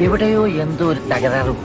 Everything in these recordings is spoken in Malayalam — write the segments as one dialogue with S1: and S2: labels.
S1: എവിടെയോ എന്തോ ഒരു തകരാറ്.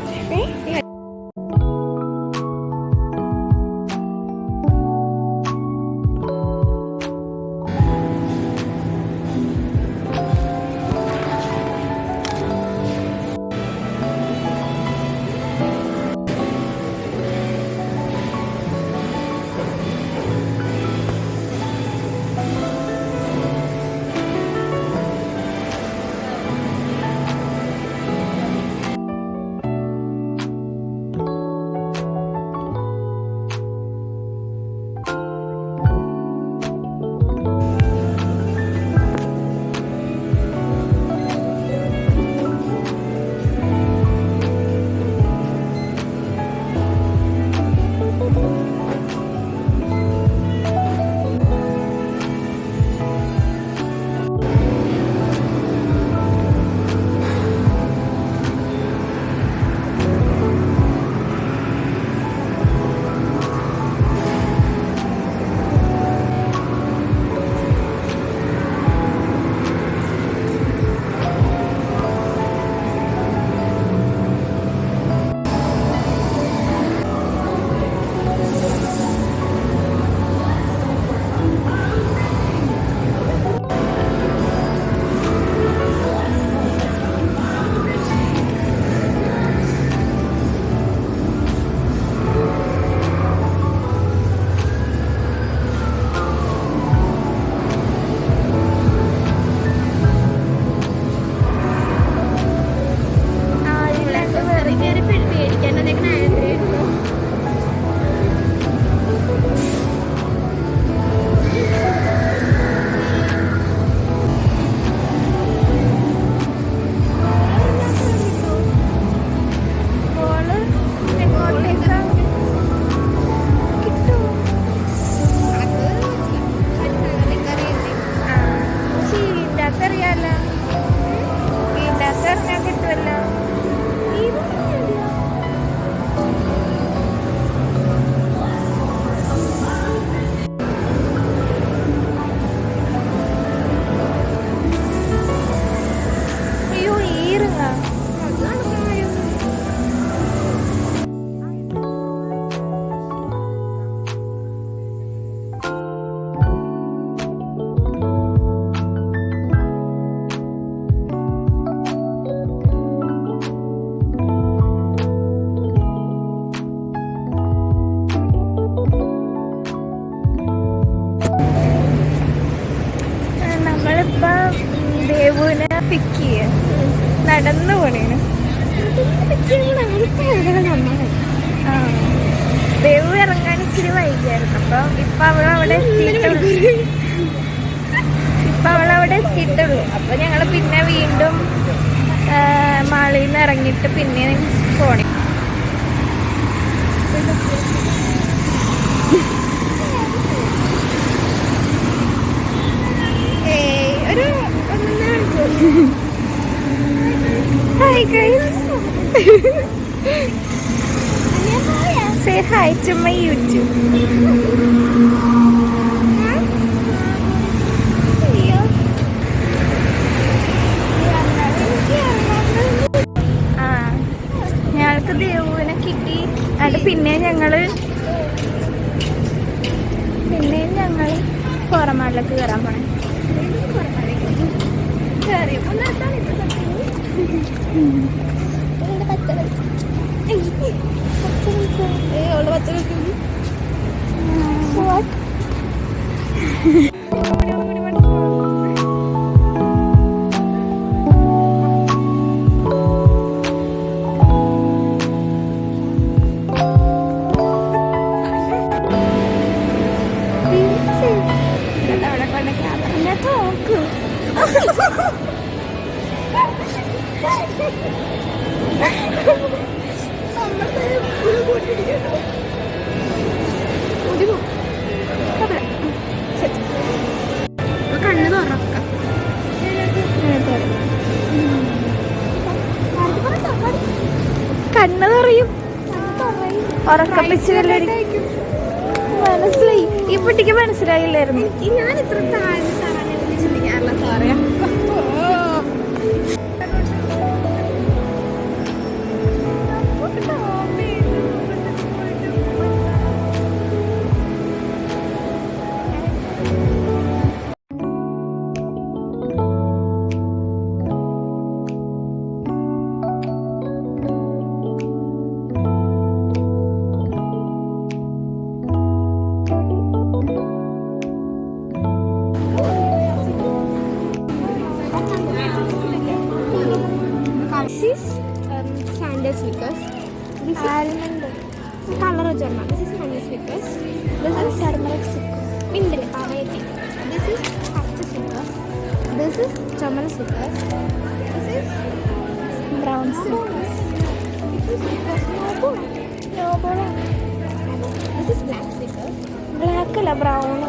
S2: നടന്നു പോണേന് ദേവു ഇറങ്ങാൻ ഇച്ചിരി വൈകിയായിരുന്നു. അപ്പൊ ഇപ്പൊ അവളവിടെ എത്തിയിട്ടുള്ളൂ. അപ്പൊ ഞങ്ങള് പിന്നെ വീണ്ടും മാളിൽ നിന്ന് ഇറങ്ങിയിട്ട് പിന്നെ പോണേ. Hi guys. Say hi to my YouTube. ഞങ്ങൾക്ക് ദേവുവിനെ കിട്ടി. അത് പിന്നെ ഞങ്ങള് പുറമാളിലേക്ക് കയറാൻ പോണേ. കണ്ണ് തുറക്കാം. കണ്ണ് തുറയും. ഉറക്കപ്പിച്ച് മനസ്സിലായി. ഈ കുട്ടിക്ക് മനസ്സിലായില്ലായിരുന്നു. ഞാൻ ഇത്ര താഴെ ചിന്തിക്കാറില്ല സാറേ. Almond color വെച്ചോളാം. This is honey Snickers. This is turmeric Snickers. മിണ്ടില് പറയട്ടെ. This is പച്ച Snickers. This is ചുമല Snickers. This is brown Snickers. This is snowball. Snowball. This is black Snickers. Black അല്ല brown.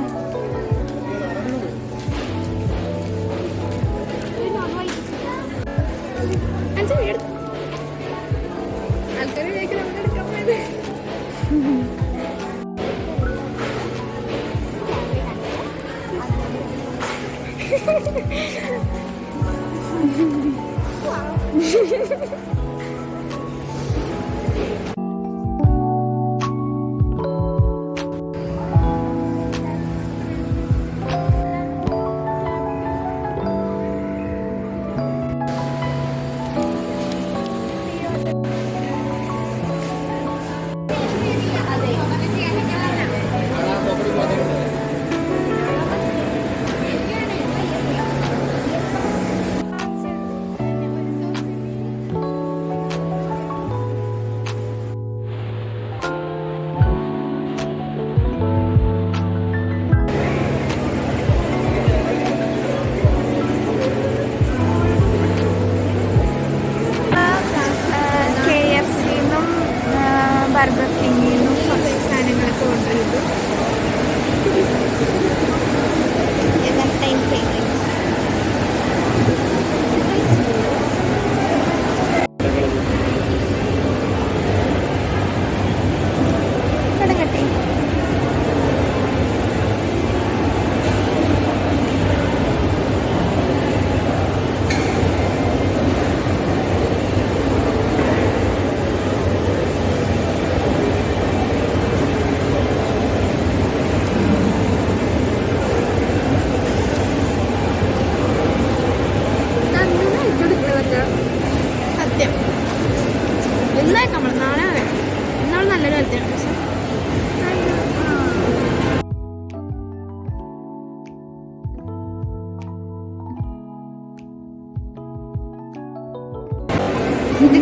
S2: ബർഗർ കിങ്ങിൽ നിന്നും കുറച്ച് സാധനങ്ങളൊക്കെ ഓർഡർ ചെയ്തു. തുടങ്ങട്ടെ. സത്യം എന്തായാലും നമ്മൾ നാളെ ഇന്നാൾ നല്ലൊരു കാര്യമാണ്. ഇത്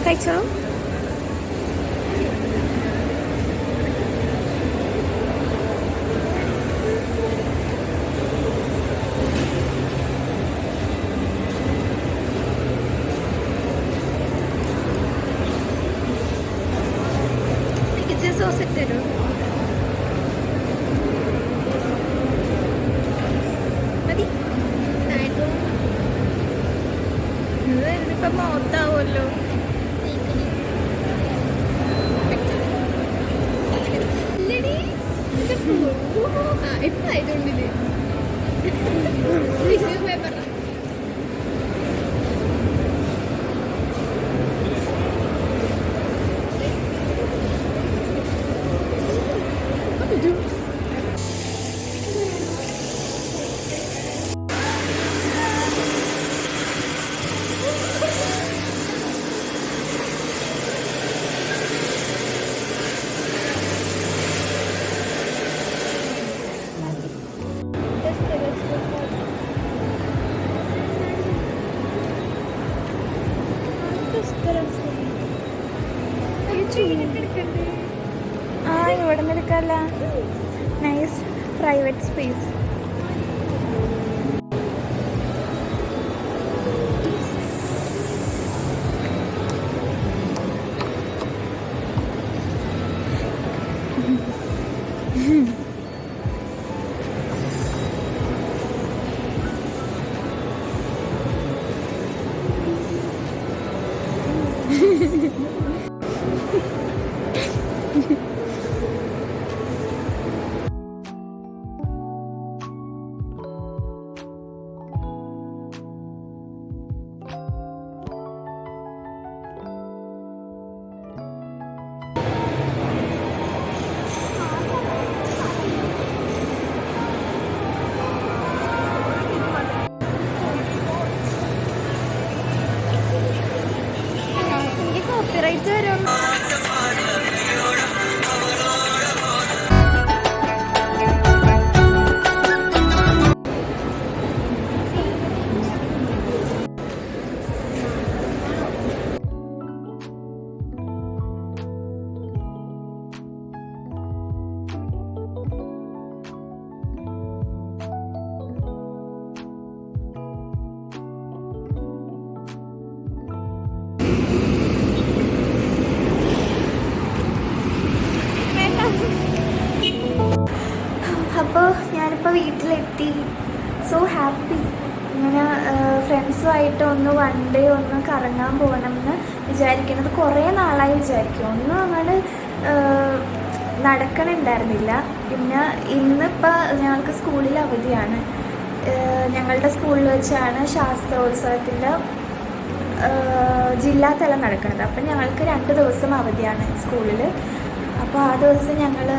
S2: കഴിച്ചോളൂ. എനിക്ക് സോസ് ഇട്ട് തരുമോ? മതി. ഇപ്പം മൊത്താവുമല്ലോ. എപ്പായതുകൊണ്ടില്ലേ പേപ്പർ ഇവിടെ നിന്ന് എടുക്കാല്ല. Nice private space. കോപ്പിറൈറ്റ് വരും. അപ്പോൾ ഞാനിപ്പോൾ വീട്ടിലെത്തി. So happy. ഇങ്ങനെ ഫ്രണ്ട്സുമായിട്ട് ഒന്ന് വൺ ഡേ ഒന്ന് കറങ്ങാൻ പോകണമെന്ന് വിചാരിക്കുന്നത് കുറേ നാളായി വിചാരിക്കും. ഒന്നും അങ്ങനെ നടക്കണുണ്ടായിരുന്നില്ല. പിന്നെ ഇന്നിപ്പോൾ ഞങ്ങൾക്ക് സ്കൂളിൽ അവധിയാണ്. ഞങ്ങളുടെ സ്കൂളിൽ വെച്ചാണ് ശാസ്ത്രോത്സവത്തിൻ്റെ ജില്ലാതലം നടക്കുന്നത്. അപ്പം ഞങ്ങൾക്ക് 2 ദിവസം അവധിയാണ് സ്കൂളിൽ. അപ്പോൾ ആ ദിവസം ഞങ്ങൾ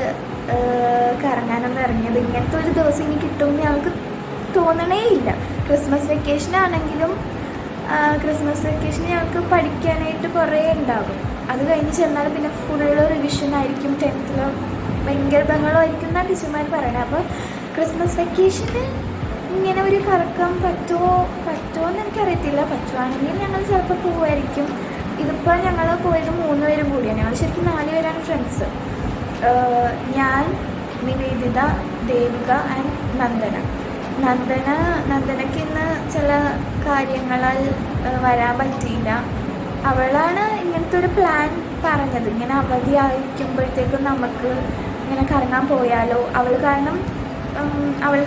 S2: കറങ്ങാനൊന്നും ഇറങ്ങിയത്. ഇങ്ങനത്തെ ഒരു ദിവസം ഇനി കിട്ടുമെന്ന് ഞങ്ങൾക്ക് തോന്നണേ ഇല്ല. ക്രിസ്മസ് വെക്കേഷനാണെങ്കിലും ക്രിസ്മസ് വെക്കേഷൻ ഞങ്ങൾക്ക് പഠിക്കാനായിട്ട് കുറേ ഉണ്ടാകും. അത് കഴിഞ്ഞ് ചെന്നാൽ പിന്നെ ഫുള്ള് റിവിഷനായിരിക്കും. 10th ഭയങ്കര ബഹളമായിരിക്കും എന്നാണ് ടീച്ചർമാർ പറയണത്. അപ്പോൾ ക്രിസ്മസ് വെക്കേഷന് ഇങ്ങനെ ഒരു കറക്കാൻ പറ്റുമോ എന്ന് എനിക്കറിയത്തില്ല. പറ്റുവാണെങ്കിൽ ഞങ്ങൾ ചിലപ്പോൾ പോവുമായിരിക്കും. ഇതിപ്പോൾ ഞങ്ങൾ പോയത് 3 പേരും കൂടിയാണ്. ഞങ്ങൾ ശരിക്കും 4 പേരാണ് ഫ്രണ്ട്സ്. ഞാൻ, നിവേദിത, ദേവിക ആൻഡ് നന്ദനയ്ക്ക് ഇന്ന് ചില കാര്യങ്ങളാൽ വരാൻ പറ്റിയില്ല. അവളാണ് ഇങ്ങനത്തെ ഒരു പ്ലാൻ പറഞ്ഞത്. ഇങ്ങനെ അവധി ആയിരിക്കുമ്പോഴത്തേക്കും നമുക്ക് ഇങ്ങനെ കറങ്ങാൻ പോയാലോ. അവൾ കാരണം അവൾ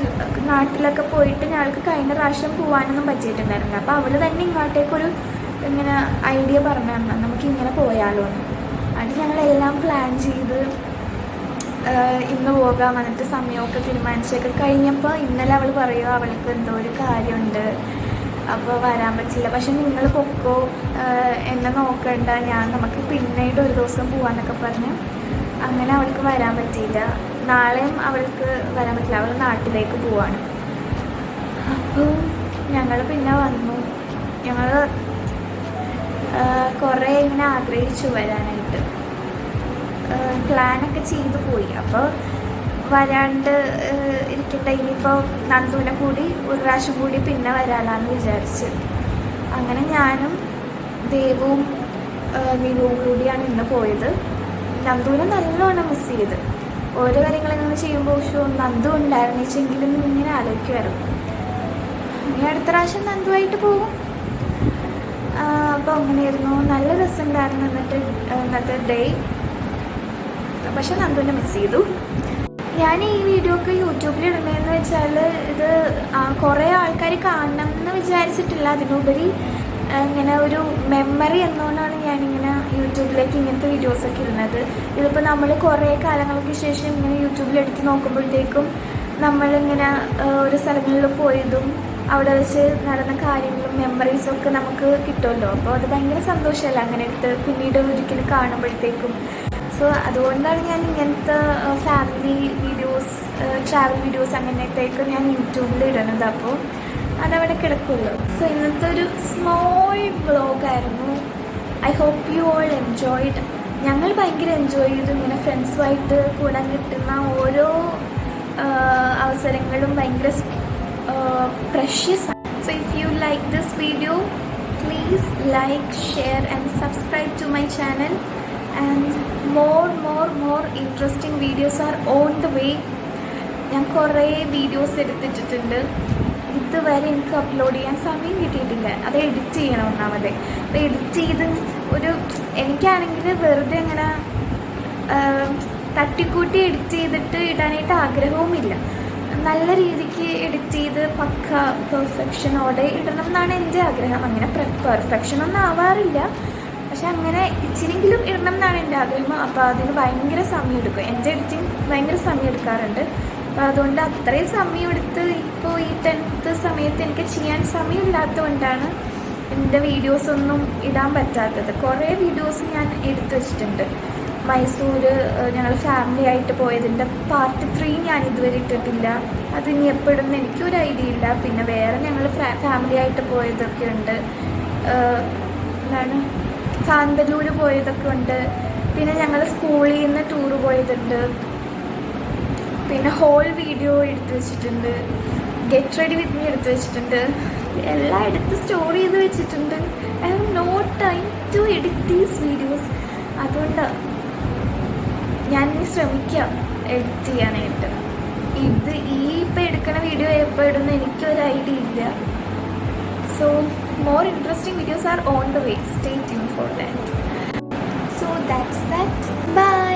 S2: നാട്ടിലൊക്കെ പോയിട്ട് ഞങ്ങൾക്ക് കഴിഞ്ഞ പ്രാവശ്യം പോകാനൊന്നും പറ്റിയിട്ടുണ്ടായിരുന്നില്ല. അപ്പോൾ അവൾ തന്നെ ഇങ്ങോട്ടേക്കൊരു ഇങ്ങനെ ഐഡിയ പറഞ്ഞു തന്നു, നമുക്ക് ഇങ്ങനെ പോയാലോ എന്ന്. അത് ഞങ്ങളെല്ലാം പ്ലാൻ ചെയ്ത് ഇന്ന് പോകാൻ വന്നിട്ട് സമയമൊക്കെ തീരുമാനിച്ചൊക്കെ കഴിഞ്ഞപ്പോൾ ഇന്നലെ അവൾ പറയുക അവൾക്ക് എന്തോ ഒരു കാര്യമുണ്ട്, അപ്പോൾ വരാൻ പറ്റില്ല. പക്ഷെ നിങ്ങൾ പൊക്കോ, എന്നെ നോക്കണ്ട, നമുക്ക് പിന്നീട് ഒരു ദിവസം പോകാമെന്നൊക്കെ പറഞ്ഞ് അങ്ങനെ അവൾക്ക് വരാൻ പറ്റിയില്ല. നാളെയും അവൾക്ക് വരാൻ പറ്റില്ല, അവൾ നാട്ടിലേക്ക് പോവാണ്. അപ്പോൾ ഞങ്ങൾ പിന്നെ വന്നു. ഞങ്ങൾ കുറേ ഇങ്ങനെ ആഗ്രഹിച്ചു വരാനായിട്ട്, പ്ലാനൊക്കെ ചെയ്തു പോയി. അപ്പോൾ വരാണ്ട് ഇരിക്കട്ടെ, ഇനിയിപ്പോൾ നന്ദുവിനെ കൂടി ഒരു പ്രാവശ്യം കൂടി പിന്നെ വരാനാന്ന് വിചാരിച്ച് അങ്ങനെ ഞാനും ദേവും നിവുവും കൂടിയാണ് ഇന്ന് പോയത്. നന്ദുവിനെ നല്ലോണം മിസ് ചെയ്ത്. ഓരോ കാര്യങ്ങളിങ്ങനെ ചെയ്യുമ്പോൾ നന്ദു ഉണ്ടായിരുന്നെങ്കിലും ഇങ്ങനെ ആലോചിക്കുമായിരുന്നു. ഇനി അടുത്ത പ്രാവശ്യം നന്ദുവായിട്ട് പോകും. അപ്പോൾ അങ്ങനെയായിരുന്നു. നല്ല രസമുണ്ടായിരുന്നു ഇന്നത്തെ ഡേ. പക്ഷെ നന്ദുവിനെ മിസ് ചെയ്തു. ഞാൻ ഈ വീഡിയോ ഒക്കെ യൂട്യൂബിൽ ഇടണമെന്ന് വെച്ചാൽ ഇത് കുറേ ആൾക്കാർ കാണണം എന്ന് വിചാരിച്ചിട്ടില്ല. അതിനുപരി ഇങ്ങനെ ഒരു മെമ്മറി എന്നോണ്ടാണ് ഞാനിങ്ങനെ യൂട്യൂബിലേക്ക് ഇങ്ങനത്തെ വീഡിയോസൊക്കെ ഇടുന്നത്. ഇതിപ്പോൾ നമ്മൾ കുറേ കാലങ്ങൾക്ക് ശേഷം ഇങ്ങനെ യൂട്യൂബിൽ എടുത്ത് നോക്കുമ്പോഴത്തേക്കും നമ്മളിങ്ങനെ ഒരു സ്ഥലങ്ങളിൽ പോയതും അവിടെ വെച്ച് നടന്ന കാര്യങ്ങളും മെമ്മറീസൊക്കെ നമുക്ക് കിട്ടുമല്ലോ. അപ്പോൾ അത് ഭയങ്കര സന്തോഷമല്ല അങ്ങനെ എടുത്ത് പിന്നീട് ഒരിക്കലും കാണുമ്പോഴത്തേക്കും. സോ അതുകൊണ്ടാണ് ഞാൻ ഇങ്ങനത്തെ ഫാമിലി വീഡിയോസ്, ട്രാവൽ വീഡിയോസ് അങ്ങനത്തേക്ക് ഞാൻ യൂട്യൂബിൽ ഇടുന്നത്. അപ്പോൾ അതവിടെ കിടക്കുമല്ലോ. സോ ഇന്നത്തെ ഒരു സ്മോൾ വ്ളോഗായിരുന്നു. I hope you all enjoyed. ഞങ്ങൾ ഭയങ്കര എൻജോയ് ചെയ്തു. ഇങ്ങനെ ഫ്രണ്ട്സുമായിട്ട് കൂടാൻ കിട്ടുന്ന ഓരോ അവസരങ്ങളും ഭയങ്കര precious. So if you like this video, please like, share and subscribe to my channel, and more interesting videos are on the way. ഞാൻ കുറേ വീഡിയോസ് എടുത്തിട്ടുണ്ട്. ഇതുവരെ എനിക്ക് അപ്ലോഡ് ചെയ്യാൻ സമയം കിട്ടിയിട്ടില്ല. അത് എഡിറ്റ് ചെയ്യണം ഒന്നാമത്. അപ്പോൾ എഡിറ്റ് ചെയ്ത് എനിക്കാണെങ്കിൽ വെറുതെ അങ്ങനെ തട്ടിക്കൂട്ടി എഡിറ്റ് ചെയ്തിട്ട് ഇടാനായിട്ട് ആഗ്രഹവുമില്ല. നല്ല രീതിക്ക് എഡിറ്റ് ചെയ്ത് പക്ക പെർഫെക്ഷനോടെ ഇടണം എന്നാണ് എൻ്റെ ആഗ്രഹം. അങ്ങനെ പെർഫെക്ഷനൊന്നും ആവാറില്ല, പക്ഷെ അങ്ങനെ ഇച്ചിരിയെങ്കിലും ഇടണം എന്നാണ് എൻ്റെ ആഗ്രഹം. അപ്പോൾ അതിന് ഭയങ്കര സമയം എടുക്കും. എൻ്റെ എഡിറ്റിങ് ഭയങ്കര സമയം എടുക്കാറുണ്ട്. അപ്പോൾ അതുകൊണ്ട് അത്രയും സമയം എടുത്ത് ഇപ്പോൾ ഈ 10th സമയത്ത് എനിക്ക് ചെയ്യാൻ സമയമില്ലാത്തതുകൊണ്ടാണ് എൻ്റെ വീഡിയോസൊന്നും ഇടാൻ പറ്റാത്തത്. കുറേ വീഡിയോസ് ഞാൻ എടുത്തു വെച്ചിട്ടുണ്ട്. മൈസൂർ ഞങ്ങൾ ഫാമിലി ആയിട്ട് പോയതിൻ്റെ പാർട്ട് 3 ഞാൻ ഇതുവരെ ഇട്ടിട്ടില്ല. അതിനി എപ്പോഴും എനിക്കൊരു ഐഡിയ ഇല്ല. പിന്നെ വേറെ ഞങ്ങൾ ഫാമിലി ആയിട്ട് പോയതൊക്കെ ഉണ്ട്. എന്താണ്
S3: കാന്തല്ലൂർ പോയതൊക്കെ ഉണ്ട്. പിന്നെ ഞങ്ങൾ സ്കൂളിൽ നിന്ന് ടൂറ് പോയതുണ്ട്. പിന്നെ ഹോൾ വീഡിയോ എടുത്ത് വെച്ചിട്ടുണ്ട്. ഗെറ്റ് റെഡി വിത്ത് മീ എടുത്ത് വെച്ചിട്ടുണ്ട്. എല്ലാം എടുത്ത് സ്റ്റോർ ചെയ്ത് വെച്ചിട്ടുണ്ട്. I have no time to edit these videos. അതുകൊണ്ട് ഞാൻ ഇനി ശ്രമിക്കാം എഡിറ്റ് ചെയ്യാനായിട്ട്. ഇപ്പം എടുക്കുന്ന വീഡിയോ എപ്പോൾ ഇടുന്ന എനിക്കൊരു ഐഡിയ ഇല്ല. So more interesting videos are on the way. Stay tuned for that. So that's that. Bye.